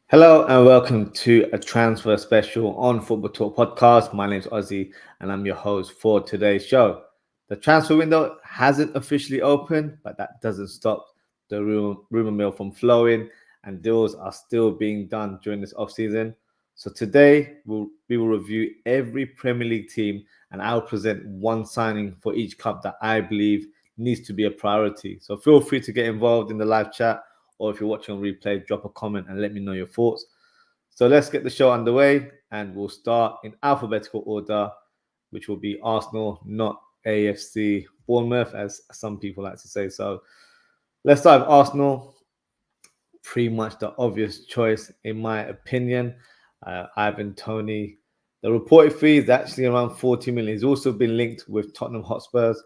Hello and welcome to a transfer special on Football Talk podcast. My name's Ozzy and I'm your host for today's show. The transfer window hasn't officially opened, but that doesn't stop the rumor mill from flowing, and deals are still being done during this offseason. So today we will review every Premier League team, and I'll present one signing for each club that I believe needs to be a priority. So feel free to get involved in the live chat, or if you're watching on replay, drop a comment and let me know your thoughts. So let's get the show underway, and we'll start in alphabetical order, which will be Arsenal, not AFC Bournemouth, as some people like to say. So let's start with Arsenal. Pretty much the obvious choice, in my opinion. Ivan Toney. The reported fee is actually around 40 million. He's also been linked with Tottenham Hotspurs.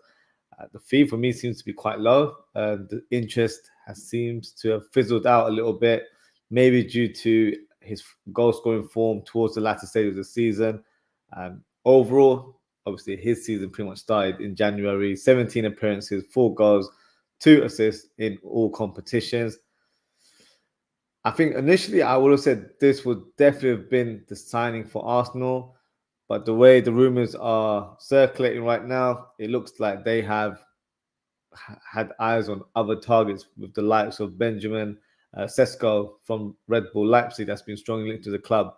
The fee for me seems to be quite low. The interest seems to have fizzled out a little bit, maybe due to his goal-scoring form towards the latter stage of the season. Overall, obviously, his season pretty much started in January. 17 appearances, 4 goals, 2 assists in all competitions. I think initially I would have said this would definitely have been the signing for Arsenal. But the way the rumors are circulating right now, it looks like they have had eyes on other targets, with the likes of Benjamin Sesko from Red Bull Leipzig that's been strongly linked to the club.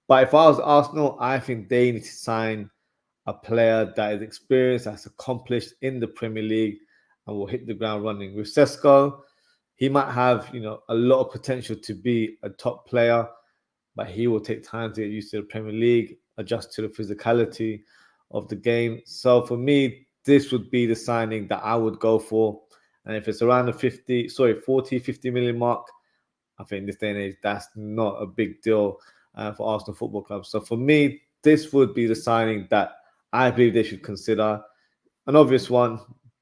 But if I was Arsenal, I think they need to sign a player that is experienced, that's accomplished in the Premier League, and will hit the ground running. With Sesko, he might have a lot of potential to be a top player, but he will take time to get used to the Premier League, adjust to the physicality of the game. So for me, this would be the signing that I would go for. And if it's around the 40, 50 million mark, I think in this day and age, that's not a big deal for Arsenal Football Club. So for me, this would be the signing that I believe they should consider. An obvious one,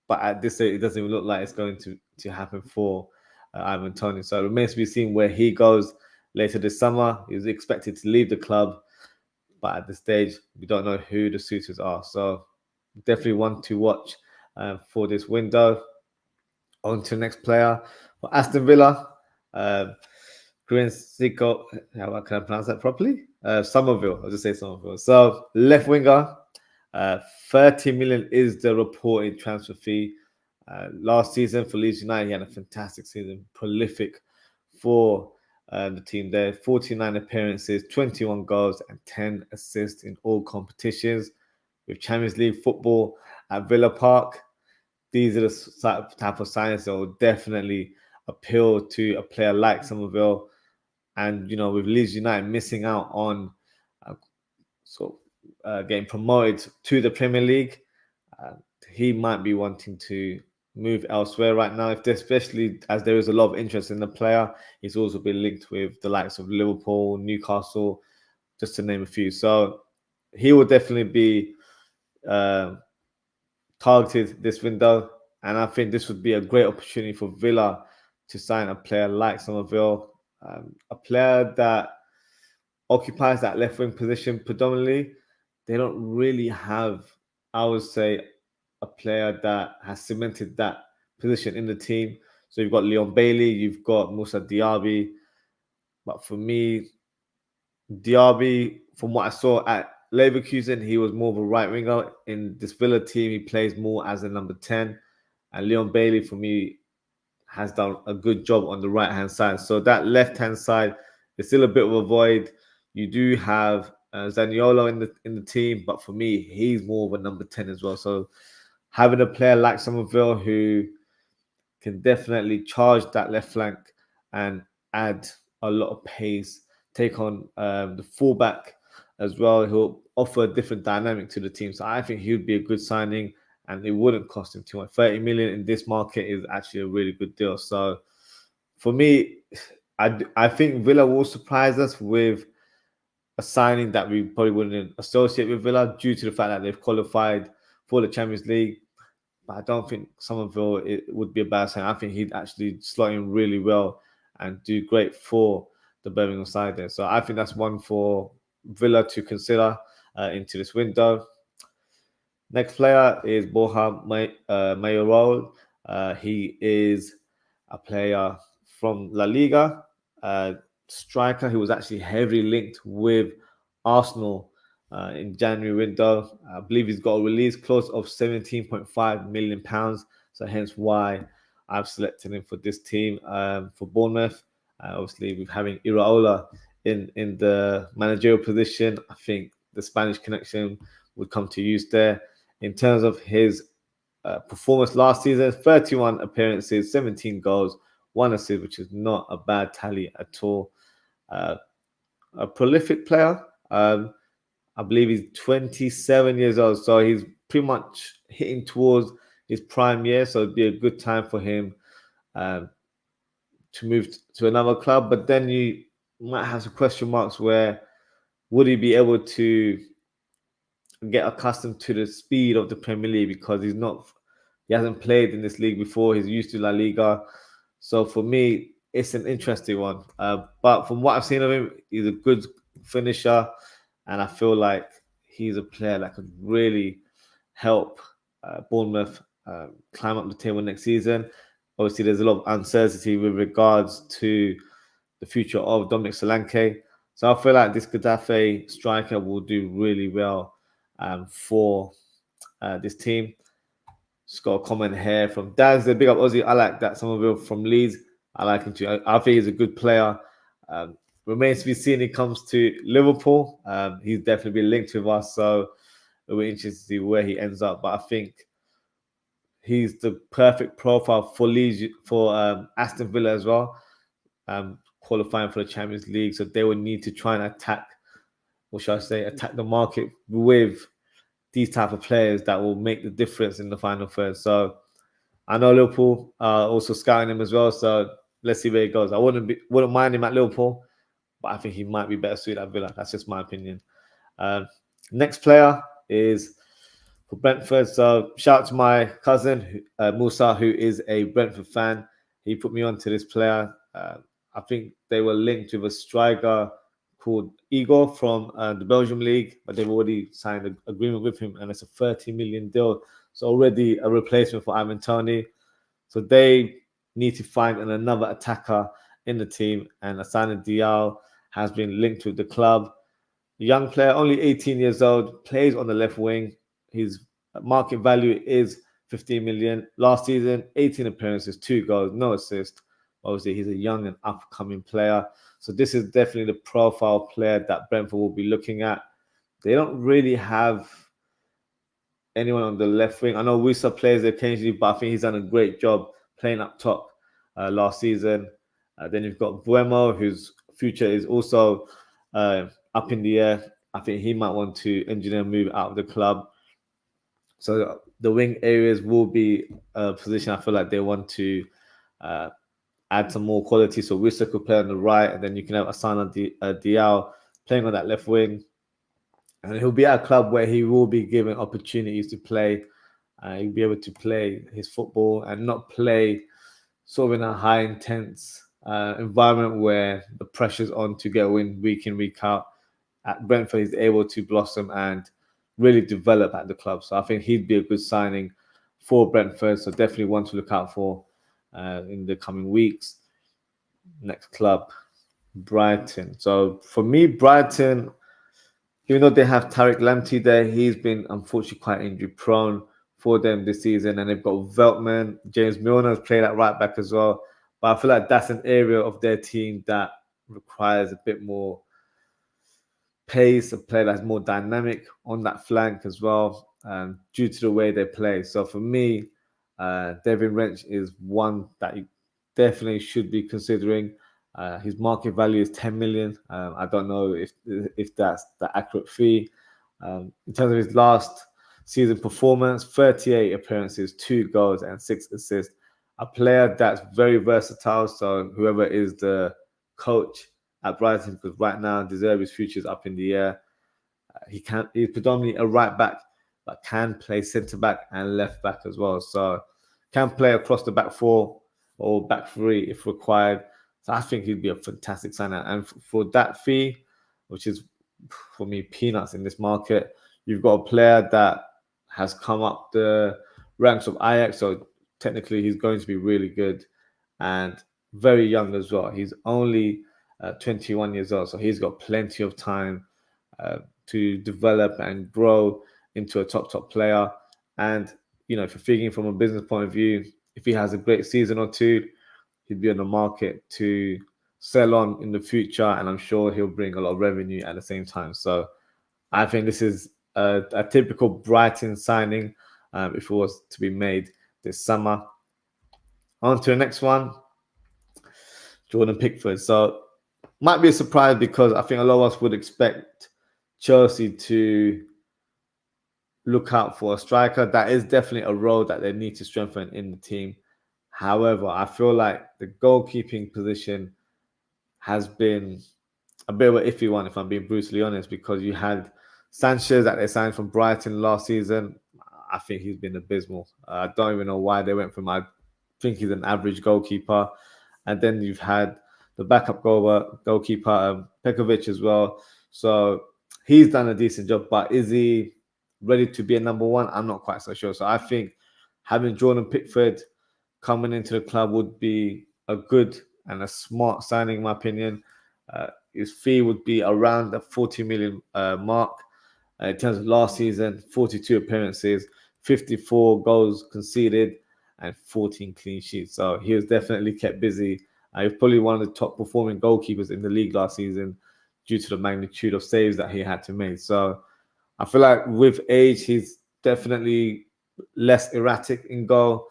but at this stage, it doesn't even look like it's going to happen for Ivan Toney. So it remains to be seen where he goes later this summer. He's expected to leave the club, but at this stage, we don't know who the suitors are. So definitely one to watch for this window. On to the next player for Aston Villa. Grinsiko, how can I pronounce that properly? Somerville. I'll just say Somerville. So left winger, 30 million is the reported transfer fee. Last season for Leeds United, he had a fantastic season, prolific for the team there. 49 appearances, 21 goals, and 10 assists in all competitions. With Champions League football at Villa Park, these are the type of signings that will definitely appeal to a player like Somerville. And, with Leeds United missing out on getting promoted to the Premier League, he might be wanting to move elsewhere right now, especially as there is a lot of interest in the player. He's also been linked with the likes of Liverpool, Newcastle, just to name a few. So he will definitely be targeted this window, and I think this would be a great opportunity for Villa to sign a player like Somerville, a player that occupies that left wing position predominantly. They don't really have, I would say, a player that has cemented that position in the team. So you've got Leon Bailey, you've got Moussa Diaby, but for me, Diaby, from what I saw at Leverkusen, he was more of a right winger. In this Villa team, he plays more as a number 10. And Leon Bailey, for me, has done a good job on the right-hand side. So that left-hand side is still a bit of a void. You do have Zaniolo in the team, but for me, he's more of a number 10 as well. So having a player like Somerville who can definitely charge that left flank and add a lot of pace, take on the fullback as well. He'll offer a different dynamic to the team. So I think he would be a good signing, and it wouldn't cost him too much. 30 million in this market is actually a really good deal. So for me, I think Villa will surprise us with a signing that we probably wouldn't associate with Villa due to the fact that they've qualified for the Champions League. But I don't think Somerville would be a bad sign. I think he'd actually slot in really well and do great for the Birmingham side there. So I think that's one for Villa to consider into this window. Next player is Borja Mayoral. He is a player from La Liga, striker who was actually heavily linked with Arsenal in January window. I believe he's got a release clause of £17.5 million. So hence why I've selected him for this team for Bournemouth. Obviously, with having Iraola in the managerial position, I think the Spanish connection would come to use there. In terms of his performance last season, 31 appearances, 17 goals, 1 assist, which is not a bad tally at all. A prolific player. I believe he's 27 years old, so he's pretty much hitting towards his prime year. So it'd be a good time for him to move to another club. But then you might have some question marks where would he be able to get accustomed to the speed of the Premier League, because he hasn't played in this league before. He's used to La Liga. So for me, it's an interesting one. But from what I've seen of him, he's a good finisher. And I feel like he's a player that could really help Bournemouth climb up the table next season. Obviously, there's a lot of uncertainty with regards to the future of Dominic Solanke. So I feel like this Getafe striker will do really well for this team. Just got a comment here from Daz. Big up Aussie. I like that. Somerville from Leeds. I like him too. I think he's a good player. Remains to be seen when it comes to Liverpool. He's definitely been linked with us, so it'll be interesting to see where he ends up. But I think he's the perfect profile for Leeds, for Aston Villa as well, qualifying for the Champions League. So they will need to try and attack the market with these type of players that will make the difference in the final third. So I know Liverpool are also scouting him as well. So let's see where he goes. I wouldn't mind him at Liverpool, but I think he might be better suited at Villa. That's just my opinion. Next player is for Brentford. So shout out to my cousin, Musa, who is a Brentford fan. He put me onto this player. I think they were linked with a striker called Igor from the Belgium League, but they've already signed an agreement with him, and it's a 30 million deal. So already a replacement for Ivan Toney. So they need to find another attacker in the team, and Asana Diao has been linked with the club. A young player, only 18 years old, plays on the left wing. His market value is 15 million. Last season, 18 appearances, 2 goals, no assist. Obviously, he's a young and upcoming player. So this is definitely the profile player that Brentford will be looking at. They don't really have anyone on the left wing. I know Wissa plays occasionally, but I think he's done a great job playing up top last season. Then you've got Buemo, whose future is also up in the air. I think he might want to engineer a move out of the club. So the wing areas will be a position I feel like they want to add some more quality. So Wissa could play on the right, and then you can have Asana Diao playing on that left wing. And he'll be at a club where he will be given opportunities to play. He'll be able to play his football and not play sort of in a high intense environment where the pressure's on to get a win week in, week out. At Brentford, he's able to blossom and really develop at the club. So I think he'd be a good signing for Brentford. So definitely one to look out for in the coming weeks. Next club, Brighton. So for me, Brighton, even though they have Tariq Lamptey there, he's been unfortunately quite injury prone for them this season. And they've got Veltman, James Milner has played at right back as well. But I feel like that's an area of their team that requires a bit more pace, a player that's more dynamic on that flank as well, due to the way they play. So for me, Devin Wrench is one that you definitely should be considering. His market value is 10 million. I don't know if that's the accurate fee. In terms of his last season performance, 38 appearances, 2 goals and 6 assists. A player that's very versatile. So whoever is the coach at Brighton, because right now De Zerbi's future is up in the air. He's predominantly a right back, but can play centre back and left back as well. So can play across the back 4 or back 3 if required. So I think he'd be a fantastic signer. And for that fee, which is for me peanuts in this market, you've got a player that has come up the ranks of Ajax. So technically he's going to be really good and very young as well. He's only 21 years old, so he's got plenty of time to develop and grow into a top player. And if you're thinking from a business point of view, if he has a great season or two, he'd be on the market to sell on in the future, and I'm sure he'll bring a lot of revenue at the same time. So I think this is a typical Brighton signing if it was to be made this summer. On to the next one, Jordan Pickford. So might be a surprise because I think a lot of us would expect Chelsea to look out for a striker. That is definitely a role that they need to strengthen in the team. However, I feel like the goalkeeping position has been a bit of an iffy one, if I'm being brutally honest, because you had Sanchez that they signed from Brighton last season. I think he's been abysmal. I don't even know why they went for him. I think he's an average goalkeeper. And then you've had the backup goalkeeper, Pekovic, as well. So he's done a decent job, but is he ready to be a number one? I'm not quite so sure. So I think having Jordan Pickford coming into the club would be a good and a smart signing, in my opinion. His fee would be around the 40 million mark. In terms of last season, 42 appearances, 54 goals conceded, and 14 clean sheets. So he was definitely kept busy. He was probably one of the top performing goalkeepers in the league last season due to the magnitude of saves that he had to make. So I feel like with age, he's definitely less erratic in goal,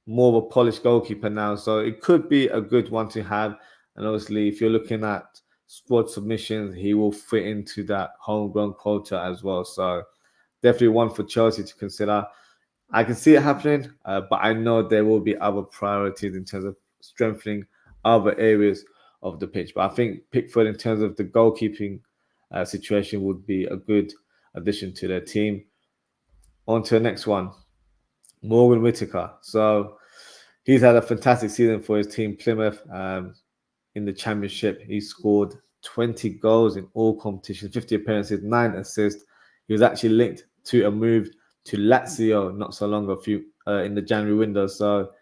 more of a polished goalkeeper now. So it could be a good one to have. And obviously, if you're looking at squad submissions, he will fit into that homegrown culture as well. So definitely one for Chelsea to consider. I can see it happening, but I know there will be other priorities in terms of strengthening other areas of the pitch. But I think Pickford, in terms of the goalkeeping situation, would be a good addition to their team. On to the next one, Morgan Whittaker. So he's had a fantastic season for his team, Plymouth. In the Championship, he scored 20 goals in all competitions, 50 appearances, 9 assists. He was actually linked to a move to Lazio not so long ago, in the January window. So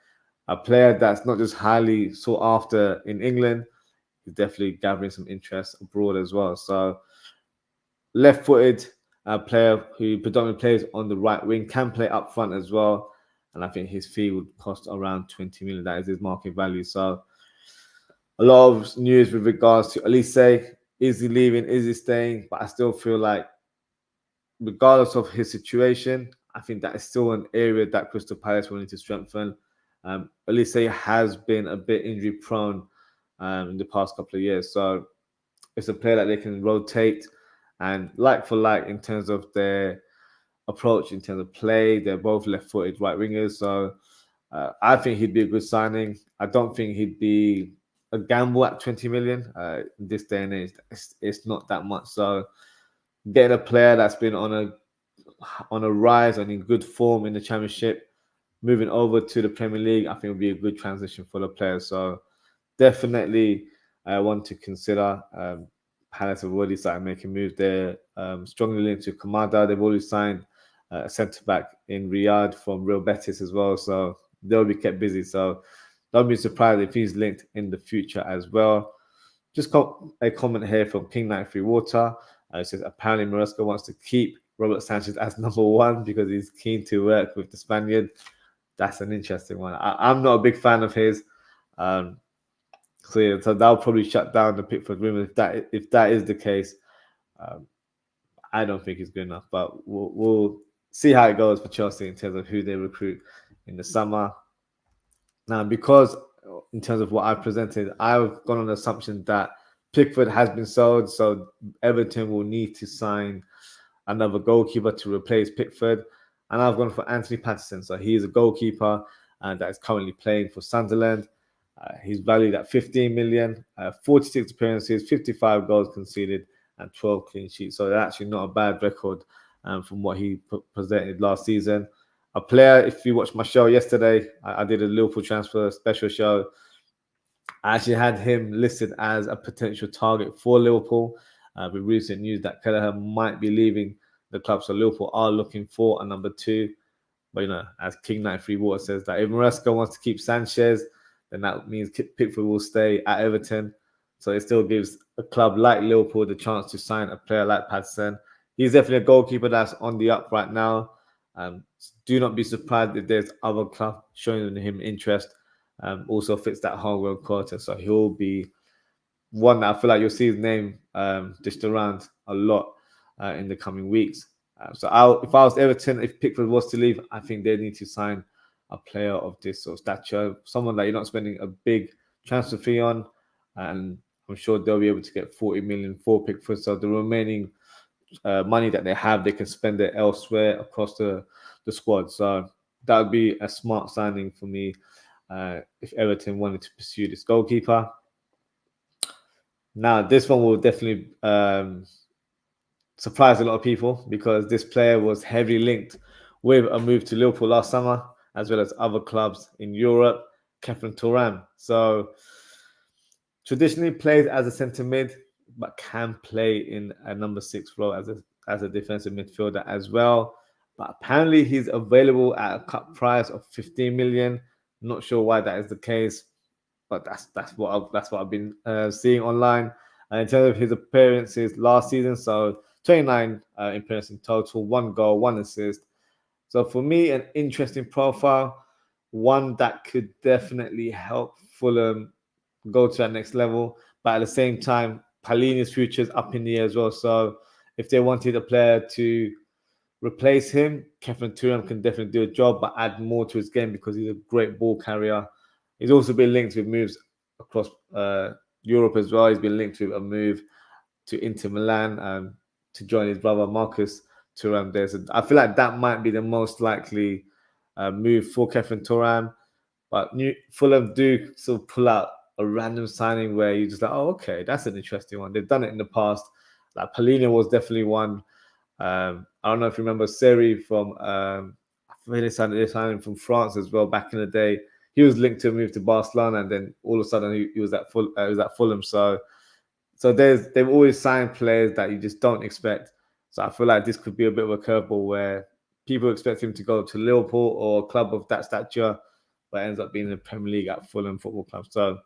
a player that's not just highly sought after in England, he's definitely gathering some interest abroad as well. So left-footed player who predominantly plays on the right wing, can play up front as well. And I think his fee would cost around 20 million. That is his market value. So a lot of news with regards to Olise. Is he leaving? Is he staying? But I still feel like, regardless of his situation, I think that is still an area that Crystal Palace will need to strengthen. Olise has been a bit injury prone in the past couple of years. So it's a player that they can rotate. And like for like, in terms of their approach, in terms of play, they're both left-footed right wingers. So I think he'd be a good signing. I don't think he'd be a gamble at 20 million in this day and age. It's not that much. So getting a player that's been on a rise and in good form in the Championship, moving over to the Premier League, I think would be a good transition for the player. So definitely one to consider. Palace have already started making moves there. Strongly linked to Kamada. They've already signed a centre-back in Riyadh from Real Betis as well. So they'll be kept busy. So don't be surprised if he's linked in the future as well. Just got a comment here from King 93 Water. It says, apparently Maresca wants to keep Robert Sanchez as number one because he's keen to work with the Spaniard. That's an interesting one. I'm not a big fan of his. So that'll probably shut down the Pickford rumor if that is the case. I don't think he's good enough, but we'll see how it goes for Chelsea in terms of who they recruit in the summer. Now, because in terms of what I've presented, I've gone on the assumption that Pickford has been sold, so Everton will need to sign another goalkeeper to replace Pickford. And I've gone for Anthony Patterson. So he's a goalkeeper that is currently playing for Sunderland. He's valued at 15 million, 46 appearances, 55 goals conceded, and 12 clean sheets. So that's actually not a bad record from what he presented last season. A player, if you watched my show yesterday, I did a Liverpool transfer special show. I actually had him listed as a potential target for Liverpool with recent news that Kelleher might be leaving the club. So Liverpool are looking for a number two. But as King 93 Water says, that if Maresca wants to keep Sanchez, then that means Pickford will stay at Everton. So it still gives a club like Liverpool the chance to sign a player like Patterson. He's definitely a goalkeeper that's on the up right now. Do not be surprised if there's other clubs showing him interest. Also fits that homegrown quota, so he'll be one that I feel like you'll see his name just around a lot in the coming weeks. If I was Everton, if Pickford was to leave, I think they need to sign a player of this sort of stature, someone that you're not spending a big transfer fee on, and I'm sure they'll be able to get 40 million for Pickford. So the remaining money that they have, they can spend it elsewhere across the squad. So that would be a smart signing for me if Everton wanted to pursue this goalkeeper. Now, this one will definitely surprise a lot of people because this player was heavily linked with a move to Liverpool last summer, as well as other clubs in Europe, Kefren Turam. So traditionally plays as a centre mid, but can play in a number 6 role as a defensive midfielder as well. But apparently he's available at a cut price of 15 million. Not sure why that is the case, but that's what I've been seeing online. And in terms of his appearances last season, so 29 appearances in total, 1 goal, 1 assist. So for me, an interesting profile, one that could definitely help Fulham go to that next level. But at the same time, Palhinha's future is up in the air as well. So if they wanted a player to replace him, Kefren Turam can definitely do a job, but add more to his game because he's a great ball carrier. He's also been linked with moves across Europe as well. He's been linked with a move to Inter Milan to join his brother Marcus Thuram there. So I feel like that might be the most likely move for Kefren Turam. But Fulham do sort of pull out a random signing where you're just like, oh, okay, that's an interesting one. They've done it in the past. Like Palhinha was definitely one. I don't know if you remember Seri from I think they signed him from France as well back in the day. He was linked to a move to Barcelona, and then all of a sudden he was at Fulham. So they've always signed players that you just don't expect. So I feel like this could be a bit of a curveball where people expect him to go to Liverpool or a club of that stature, but ends up being in the Premier League at Fulham Football Club. So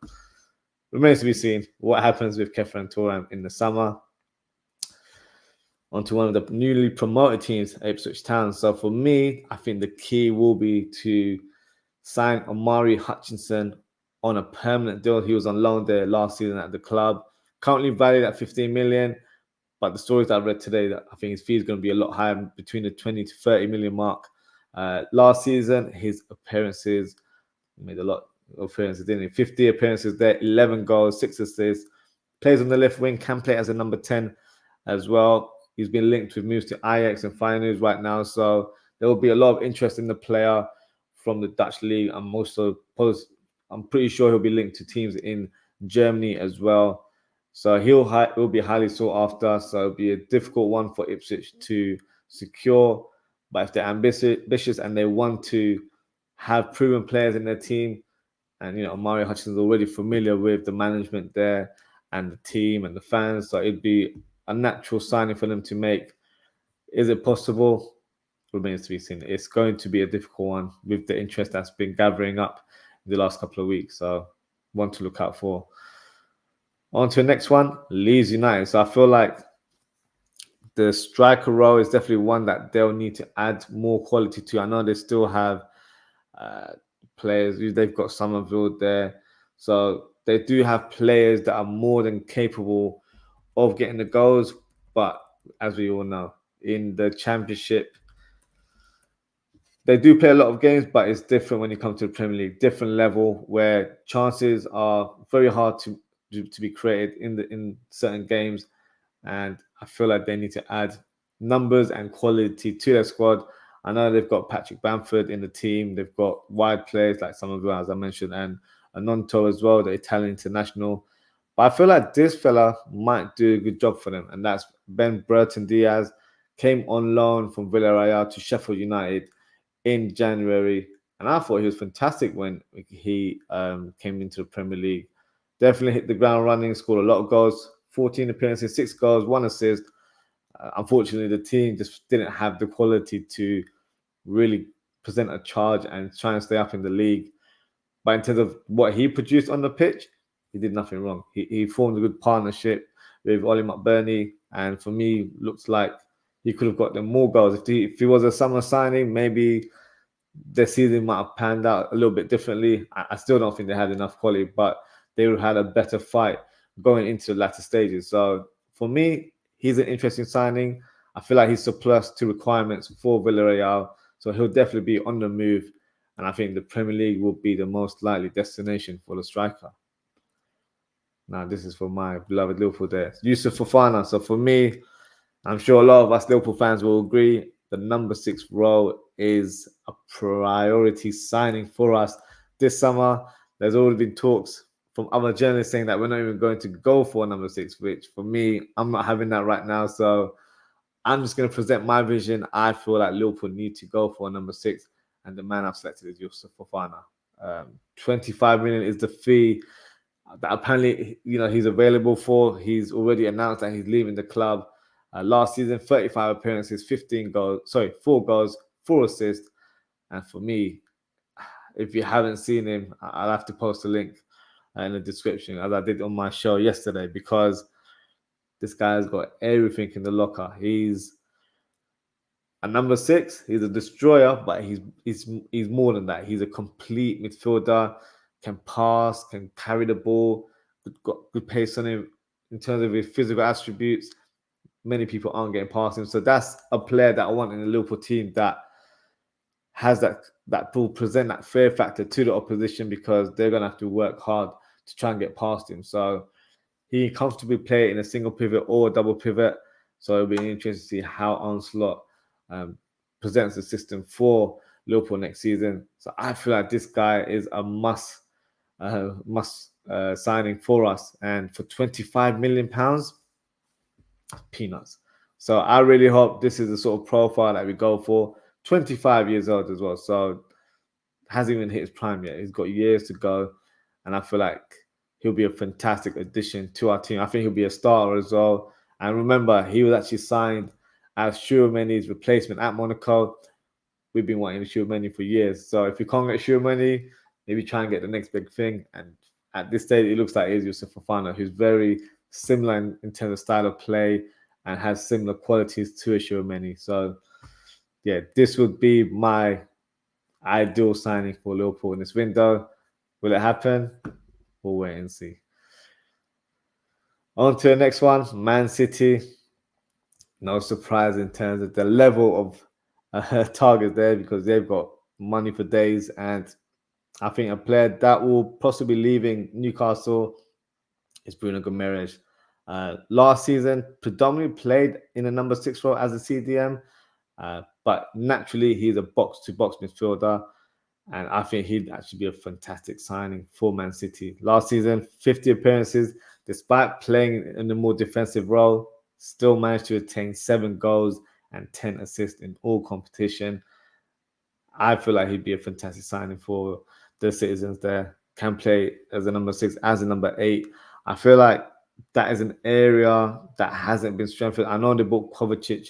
remains to be seen what happens with Kefren Turam in the summer. Onto one of the newly promoted teams, Ipswich Town. So for me, I think the key will be to sign Omari Hutchinson on a permanent deal. He was on loan there last season at the club, currently valued at 15 million. But the stories that I read today, that I think his fee is going to be a lot higher, between the 20 to 30 million mark. Last season, his appearances, he made a lot of appearances, didn't he? 50 appearances there, 11 goals, 6 assists. Plays on the left wing, can play as a number 10 as well. He's been linked with moves to Ajax and Feyenoord right now. So there will be a lot of interest in the player from the Dutch league. I'm pretty sure he'll be linked to teams in Germany as well. So he'll be highly sought after. So it'll be a difficult one for Ipswich to secure. But if they're ambitious and they want to have proven players in their team, and Omari Hutchinson is already familiar with the management there and the team and the fans, so it'd be a natural signing for them to make. Is it possible? Remains to be seen. It's going to be a difficult one with the interest that's been gathering up in the last couple of weeks. So one to look out for. On to the next one, Leeds United. So I feel like the striker role is definitely one that they'll need to add more quality to. I know they still have players. They've got Somerville there. So they do have players that are more than capable of getting the goals. But as we all know, in the Championship, they do play a lot of games, but it's different when you come to the Premier League. Different level where chances are very hard to be created in certain games, and I feel like they need to add numbers and quality to their squad. I know they've got Patrick Bamford in the team. They've got wide players like Somerville, as I mentioned, and Anonto as well, the Italian international. But I feel like this fella might do a good job for them, and that's Ben Burton Diaz. Came on loan from Villarreal to Sheffield United in January, and I thought he was fantastic when he came into the Premier League. Definitely hit the ground running, scored a lot of goals, 14 appearances, 6 goals, 1 assist. Unfortunately, the team just didn't have the quality to really present a charge and try and stay up in the league. But in terms of what he produced on the pitch, he did nothing wrong. He formed a good partnership with Ollie McBurney, and for me, looks like he could have got them more goals. If he was a summer signing, maybe the season might have panned out a little bit differently. I still don't think they had enough quality, but they would have had a better fight going into the latter stages. So for me, he's an interesting signing. I feel like he's surplus to requirements for Villarreal, so he'll definitely be on the move. And I think the Premier League will be the most likely destination for the striker. Now, this is for my beloved Liverpool there. Yusuf Fofana. So for me, I'm sure a lot of us Liverpool fans will agree the number 6 role is a priority signing for us this summer. There's already been talks from other journalists saying that we're not even going to go for number 6, which for me, I'm not having that right now. So I'm just going to present my vision. I feel like Liverpool need to go for number 6, and the man I've selected is Yusuf Fofana. 25 million is the fee that apparently he's available for. He's already announced that he's leaving the club. Last season, 35 appearances, 4 goals, 4 assists. And for me, if you haven't seen him, I'll have to post a link in the description, as I did on my show yesterday, because this guy's got everything in the locker. He's a number 6. He's a destroyer, but he's more than that. He's a complete midfielder, can pass, can carry the ball, got good pace on him in terms of his physical attributes. Many people aren't getting past him. So that's a player that I want in the Liverpool team that has that will present that fear factor to the opposition, because they're going to have to work hard to try and get past him. So he can comfortably play in a single pivot or a double pivot. So it'll be interesting to see how Onslaught presents the system for Liverpool next season. So I feel like this guy is a must signing for us. And for £25 million, peanuts. So I really hope this is the sort of profile that we go for. 25 years old as well, so hasn't even hit his prime yet. He's got years to go, and I feel like he'll be a fantastic addition to our team. I think he'll be a starter as well. And remember, he was actually signed as Tchouaméni's replacement at Monaco. We've been wanting Tchouaméni for years, so if we can't get Tchouaméni, maybe try and get the next big thing. And at this stage, it looks like it's Yusuf Fofana, who's very similar in terms of style of play and has similar qualities to a Tchouaméni. So yeah, this would be my ideal signing for Liverpool in this window. Will it happen? We'll wait and see. On to the next one, Man City. No surprise in terms of the level of targets there, because they've got money for days. And I think a player that will possibly be leaving Newcastle is Bruno Guimaraes. Last season, predominantly played in a number 6 role as a CDM. But naturally, he's a box-to-box midfielder, and I think he'd actually be a fantastic signing for Man City. Last season, 50 appearances, despite playing in a more defensive role, still managed to attain 7 goals and 10 assists in all competition. I feel like he'd be a fantastic signing for the citizens there. Can play as a number 6, as a number 8. I feel like that is an area that hasn't been strengthened. I know they bought Kovacic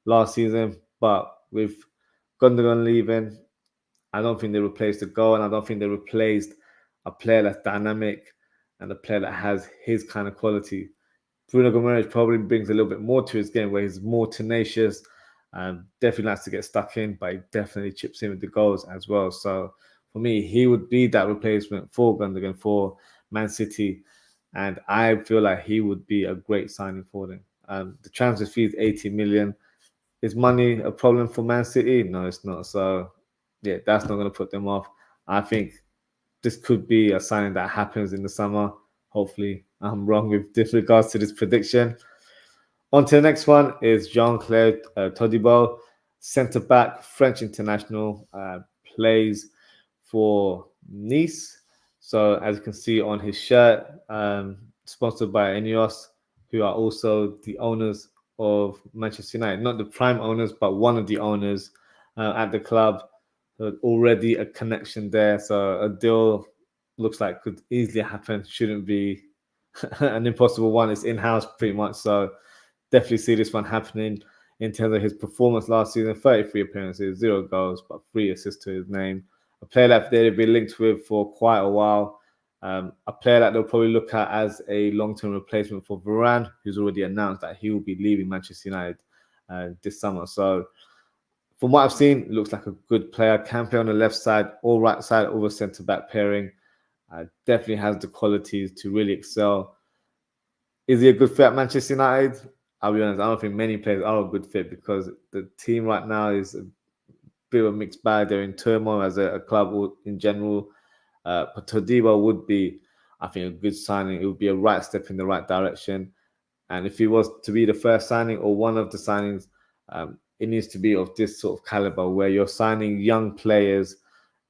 last season, but with Gundogan leaving, I don't think they replaced the goal, and I don't think they replaced a player that's dynamic and a player that has his kind of quality. Bruno Guimaraes probably brings a little bit more to his game, where he's more tenacious and definitely likes to get stuck in, but he definitely chips in with the goals as well. So for me, he would be that replacement for Gundogan for Man City, and I feel like he would be a great signing for them. The transfer fee is 80 million. Is money a problem for Man City? No, it's not. So, yeah, that's not going to put them off. I think this could be a signing that happens in the summer. Hopefully, I'm wrong with regards to this prediction. On to the next one is Jean-Claude Todibo, centre-back, French international, plays for Nice. So, as you can see on his shirt, sponsored by Ineos, who are also the owners of Manchester United, not the prime owners, but one of the owners at the club. So already a connection there. So a deal looks like could easily happen. Shouldn't be an impossible one. It's in-house pretty much. So definitely see this one happening in terms of his performance last season. 33 appearances, 0 goals, but 3 assists to his name. A player that they've been linked with for quite a while. A player that they'll probably look at as a long-term replacement for Varane, who's already announced that he will be leaving Manchester United this summer. So from what I've seen, it looks like a good player. Can play on the left side or right side over centre-back pairing. Definitely has the qualities to really excel. Is he a good fit at Manchester United? I'll be honest, I don't think many players are a good fit because the team right now is a bit of a mixed bag. They're in turmoil as a club in general. But Todibo would be, I think, a good signing. It would be a right step in the right direction. And if he was to be the first signing or one of the signings, it needs to be of this sort of caliber where you're signing young players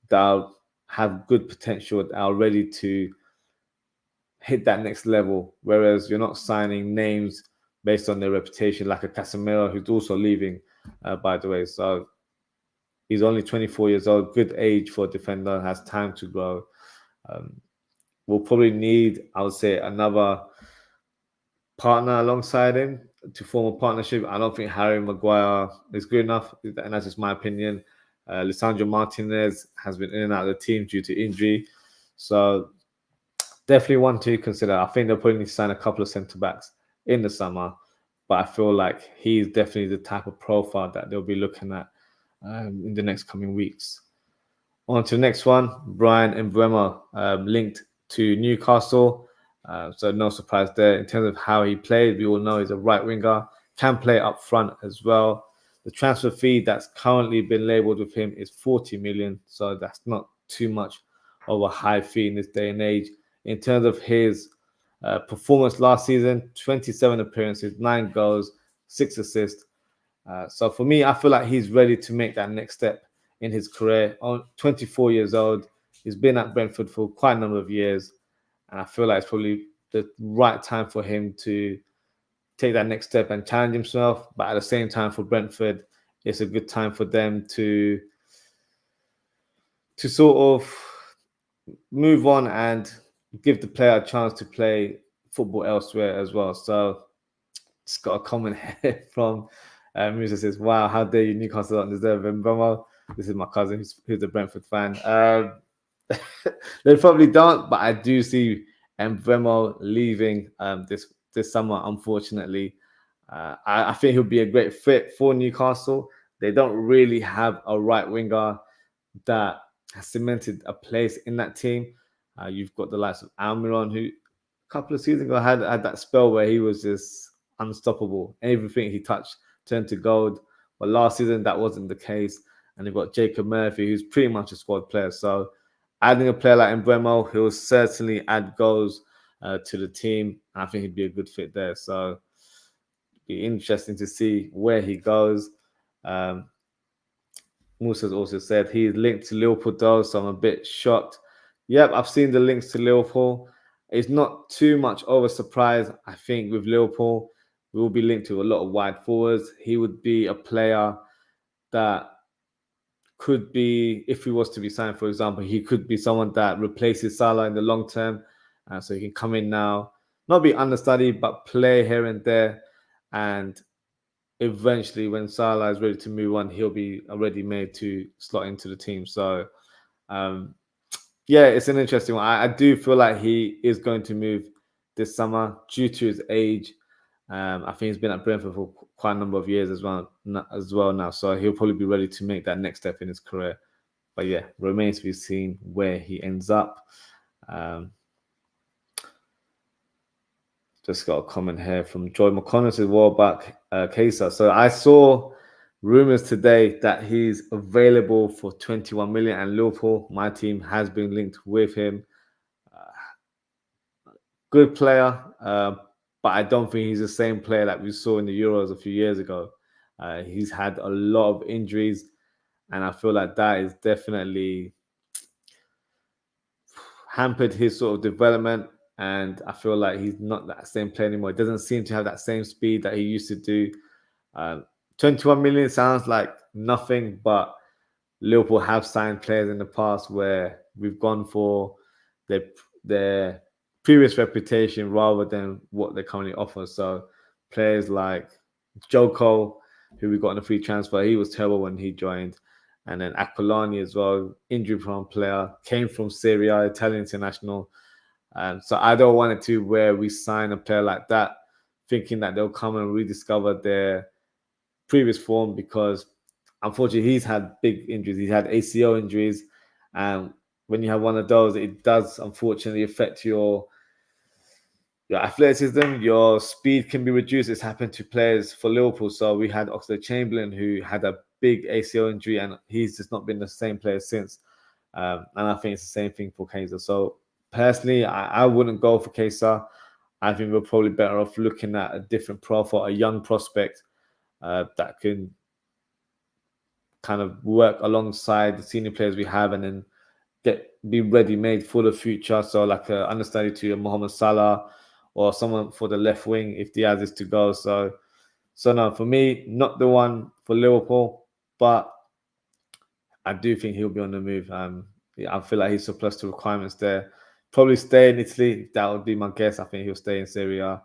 that have good potential, that are ready to hit that next level. Whereas you're not signing names based on their reputation, like a Casemiro, who's also leaving, by the way. So he's only 24 years old, good age for a defender, has time to grow. We'll probably need, I would say, another partner alongside him to form a partnership. I don't think Harry Maguire is good enough, and that's just my opinion. Lisandro Martinez has been in and out of the team due to injury. So definitely one to consider. I think they'll probably need to sign a couple of centre-backs in the summer, but I feel like he's definitely the type of profile that they'll be looking at in the next coming weeks. On to the next one, Bryan Mbeumo, linked to Newcastle. So no surprise there. In terms of how he played, we all know he's a right winger, can play up front as well. The transfer fee that's currently been labelled with him is 40 million. So that's not too much of a high fee in this day and age. In terms of his performance last season, 27 appearances, 9 goals, 6 assists. So for me, I feel like he's ready to make that next step in his career. 24 years old, he's been at Brentford for quite a number of years, and I feel like it's probably the right time for him to take that next step and challenge himself. But at the same time, for Brentford, it's a good time for them to sort of move on and give the player a chance to play football elsewhere as well. So just got a comment here from Musa says, "Wow, how dare you, Newcastle don't deserve Mbeumo." This is my cousin who's a Brentford fan. They probably don't, but I do see Mbeumo leaving this summer, unfortunately. I think he'll be a great fit for Newcastle. They don't really have a right winger that has cemented a place in that team. You've got the likes of Almiron, who a couple of seasons ago had that spell where he was just unstoppable. Everything he touched turned to gold. But last season, that wasn't the case. And they've got Jacob Murphy, who's pretty much a squad player. So adding a player like Mbeumo, he'll certainly add goals to the team. I think he'd be a good fit there. So it'd be interesting to see where he goes. Musa's also said he's linked to Liverpool though, so I'm a bit shocked. Yep, I've seen the links to Liverpool. It's not too much of a surprise. I think with Liverpool, we will be linked to a lot of wide forwards. He would be a player that could be, if he was to be signed, for example, he could be someone that replaces Salah in the long term. So he can come in now, not be understudy, but play here and there. And eventually, when Salah is ready to move on, he'll be already made to slot into the team. So, yeah, it's an interesting one. I do feel like he is going to move this summer due to his age. I think he's been at Brentford for quite a number of years as well now. So he'll probably be ready to make that next step in his career. But yeah, remains to be seen where he ends up. Just got a comment here from Joy McConnell, says Welbeck Kesa. So I saw rumors today that he's available for 21 million, and Liverpool, my team, has been linked with him. Good player, but I don't think he's the same player that we saw in the Euros a few years ago. He's had a lot of injuries, and I feel like that is definitely hampered his sort of development. And I feel like he's not that same player anymore. He doesn't seem to have that same speed that he used to do. 21 million sounds like nothing, but Liverpool have signed players in the past where we've gone for their previous reputation rather than what they currently offer. So players like Joko, who we got on a free transfer. He was terrible when he joined. And then Aquilani as well, injury-prone player, came from Serie A, Italian international. So I don't want it to where we sign a player like that, thinking that they'll come and rediscover their previous form, because unfortunately he's had big injuries. He's had ACL injuries, and when you have one of those, it does unfortunately affect your athleticism, your speed can be reduced. It's happened to players for Liverpool. So we had Oxlade-Chamberlain, who had a big ACL injury, and he's just not been the same player since. And I think it's the same thing for Kaiser. So personally, I wouldn't go for Kaiser. I think we're probably better off looking at a different profile, a young prospect that can kind of work alongside the senior players we have, and then be ready made for the future. So like understudy to Mohamed Salah, or someone for the left wing if Diaz is to go. So no, for me, not the one for Liverpool, but I do think he'll be on the move. Yeah, I feel like he's surplus to requirements there. Probably stay in Italy. That would be my guess. I think he'll stay in Serie A.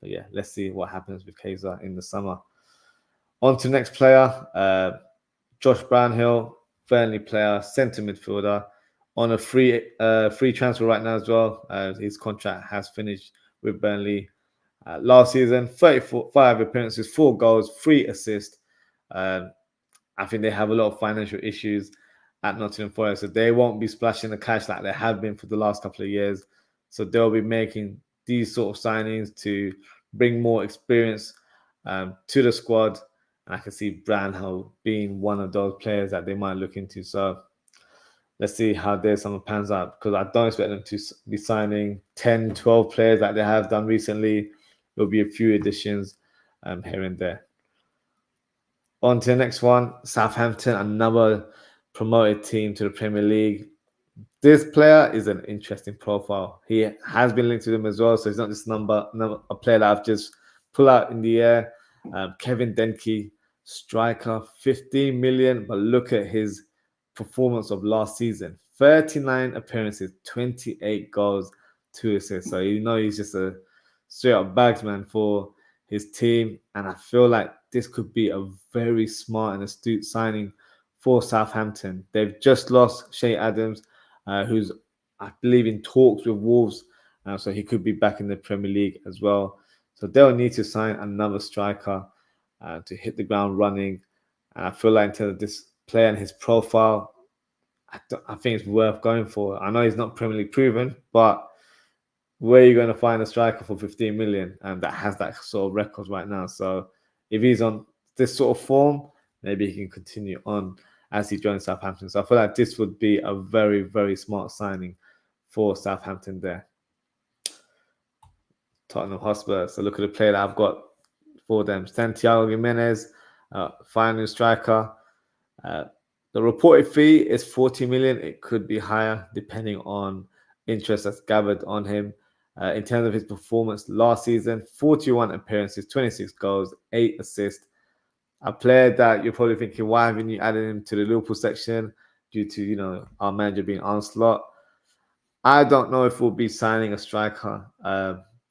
But yeah, let's see what happens with Kaiser in the summer. On to the next player, Josh Brownhill, Burnley player, centre midfielder, on a free transfer right now as well. His contract has finished with Burnley. Last season, 35 appearances, 4 goals, 3 assists. I think they have a lot of financial issues at Nottingham Forest, so they won't be splashing the cash like they have been for the last couple of years. So they'll be making these sort of signings to bring more experience to the squad. And I can see Brownhill being one of those players that they might look into. So let's see how their summer pans out, because I don't expect them to be signing 10, 12 players like they have done recently. There'll be a few additions here and there. On to the next one, Southampton, another promoted team to the Premier League. This player is an interesting profile. He has been linked to them as well, so he's not just a player that I've just pulled out in the air. Kevin Denke, striker, 15 million, but look at his performance of last season. 39 appearances, 28 goals, 2 assists. So he's just a straight up bagsman for his team, and I feel like this could be a very smart and astute signing for Southampton. They've just lost Shea Adams, who's, I believe, in talks with Wolves, so he could be back in the Premier League as well. So they'll need to sign another striker to hit the ground running. And I feel like in terms of this player and his profile, I think it's worth going for. I know he's not Premier League proven, but where are you going to find a striker for 15 million and that has that sort of record right now? So if he's on this sort of form, maybe he can continue on as he joins Southampton. So I feel like this would be a very, very smart signing for Southampton there. Tottenham Hotspur. So look at the player that I've got for them. Santiago Gimenez, final striker. The reported fee is 40 million. It could be higher depending on interest that's gathered on him. In terms of his performance last season, 41 appearances, 26 goals, 8 assists. A player that you're probably thinking, why haven't you added him to the Liverpool section due to, our manager being Onslaught? I don't know if we'll be signing a striker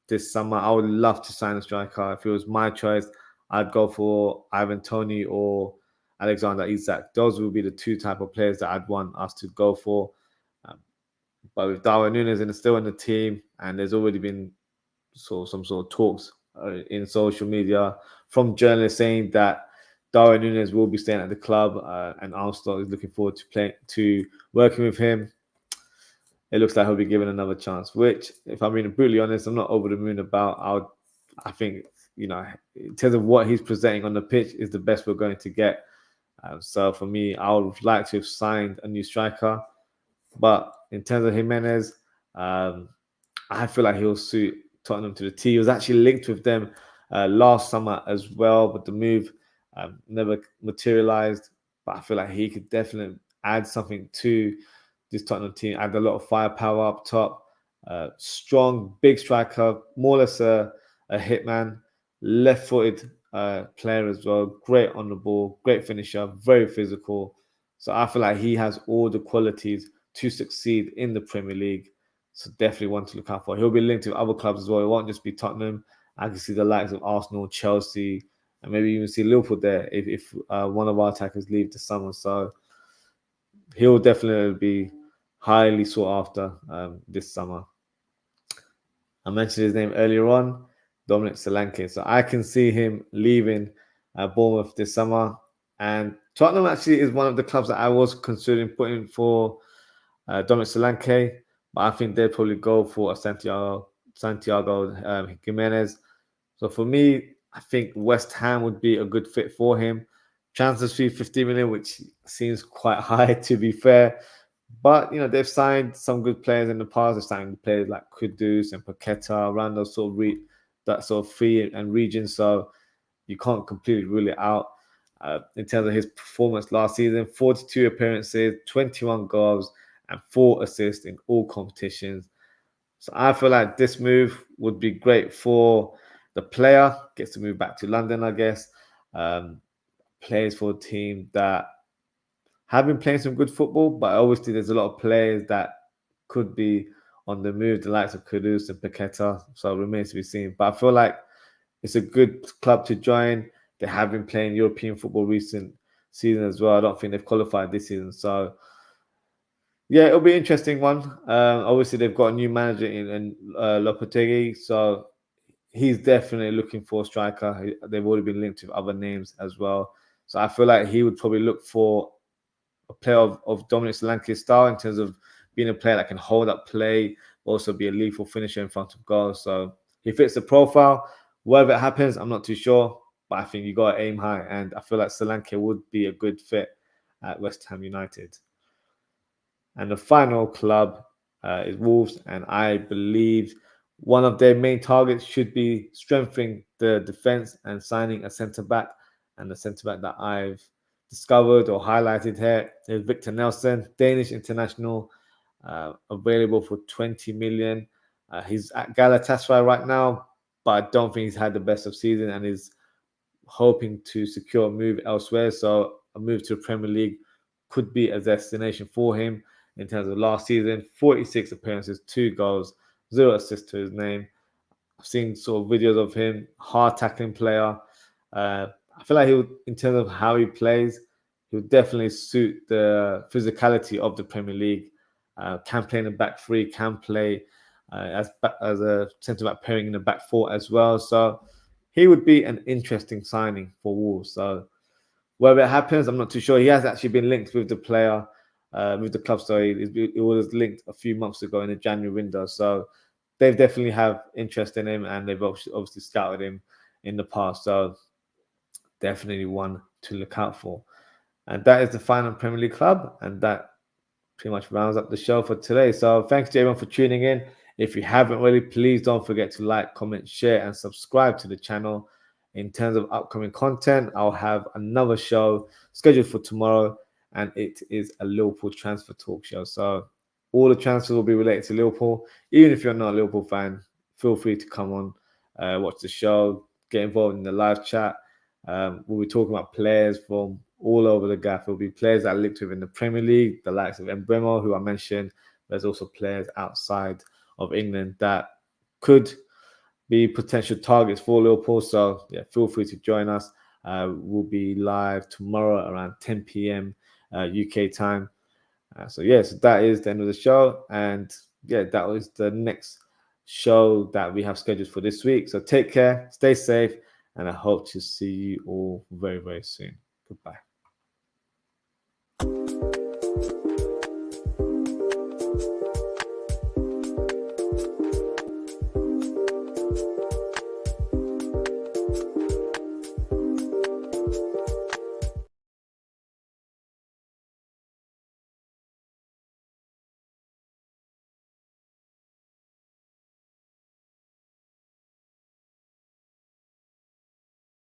this summer. I would love to sign a striker. If it was my choice, I'd go for Ivan Toney or Alexander Isak. Those would be the 2 type of players that I'd want us to go for. But with Darwin Núñez still in the team, and there's already been some sort of talks in social media from journalists saying that Darwin Núñez will be staying at the club, and Armstrong is looking forward to working with him. It looks like he'll be given another chance, which, if I'm being brutally honest, I'm not over the moon about. I think, in terms of what he's presenting on the pitch, is the best we're going to get. So for me, I would like to have signed a new striker. But in terms of Jimenez, I feel like he'll suit Tottenham to the T. He was actually linked with them last summer as well, but the move never materialized. But I feel like he could definitely add something to this Tottenham team, add a lot of firepower up top. Strong, big striker, more or less a hitman, left-footed player as well. Great on the ball, great finisher, very physical. So I feel like he has all the qualities to succeed in the Premier League. So definitely one to look out for. He'll be linked to other clubs as well. It won't just be Tottenham. I can see the likes of Arsenal, Chelsea, and maybe even see Liverpool there if one of our attackers leave this summer. So he'll definitely be highly sought after this summer. I mentioned his name earlier on, Dominic Solanke. So I can see him leaving Bournemouth this summer. And Tottenham actually is one of the clubs that I was considering putting for Dominic Solanke, but I think they'd probably go for a Santiago Jimenez. So for me, I think West Ham would be a good fit for him. Transfer fee 50 million, which seems quite high to be fair. But they've signed some good players in the past. They've signed players like Kudus and Paqueta around those that sort of fee and region. So you can't completely rule it out. In terms of his performance last season, 42 appearances, 21 goals, and 4 assists in all competitions. So I feel like this move would be great for the player. Gets to move back to London, I guess. Plays for a team that have been playing some good football, but obviously there's a lot of players that could be on the move, the likes of Kudus and Paqueta. So it remains to be seen. But I feel like it's a good club to join. They have been playing European football recent season as well. I don't think they've qualified this season. So yeah, it'll be an interesting one. Obviously, they've got a new manager in Lopetegui, so he's definitely looking for a striker. They've already been linked with other names as well. So I feel like he would probably look for a player of Dominic Solanke's style in terms of being a player that can hold up play, also be a lethal finisher in front of goals. So he fits the profile. Whatever it happens, I'm not too sure, but I think you got to aim high, and I feel like Solanke would be a good fit at West Ham United. And the final club is Wolves, and I believe one of their main targets should be strengthening the defense and signing a centre back. And the centre back that I've discovered or highlighted here is Victor Nelson, Danish international, available for 20 million. He's at Galatasaray right now, but I don't think he's had the best of season and is hoping to secure a move elsewhere. So a move to the Premier League could be a destination for him. In terms of last season, 46 appearances, 2 goals, 0 assists to his name. I've seen sort of videos of him, hard tackling player. I feel like in terms of how he plays, he would definitely suit the physicality of the Premier League. Can play in the back three, can play as a centre back pairing in the back four as well. So he would be an interesting signing for Wolves. So whether it happens, I'm not too sure. He has actually been linked with the player, with the club. Sorry, it was linked a few months ago in the January window. So they definitely have interest in him, and they've obviously scouted him in the past. So definitely one to look out for. And that is the final Premier League club, and that pretty much rounds up the show for today. So thanks to everyone for tuning in. If you haven't already, please don't forget to like, comment, share, and subscribe to the channel. In terms of upcoming content, I'll have another show scheduled for tomorrow, and it is a Liverpool transfer talk show. So all the transfers will be related to Liverpool. Even if you're not a Liverpool fan, feel free to come on, watch the show, get involved in the live chat. We'll be talking about players from all over the gap. There'll be players that I linked with in the Premier League, the likes of Mbeumo, who I mentioned. There's also players outside of England that could be potential targets for Liverpool. So yeah, feel free to join us. We'll be live tomorrow around 10 p.m. UK time. So that is the end of the show. And yeah, that was the next show that we have scheduled for this week. So take care, stay safe, and I hope to see you all very, very soon. Goodbye.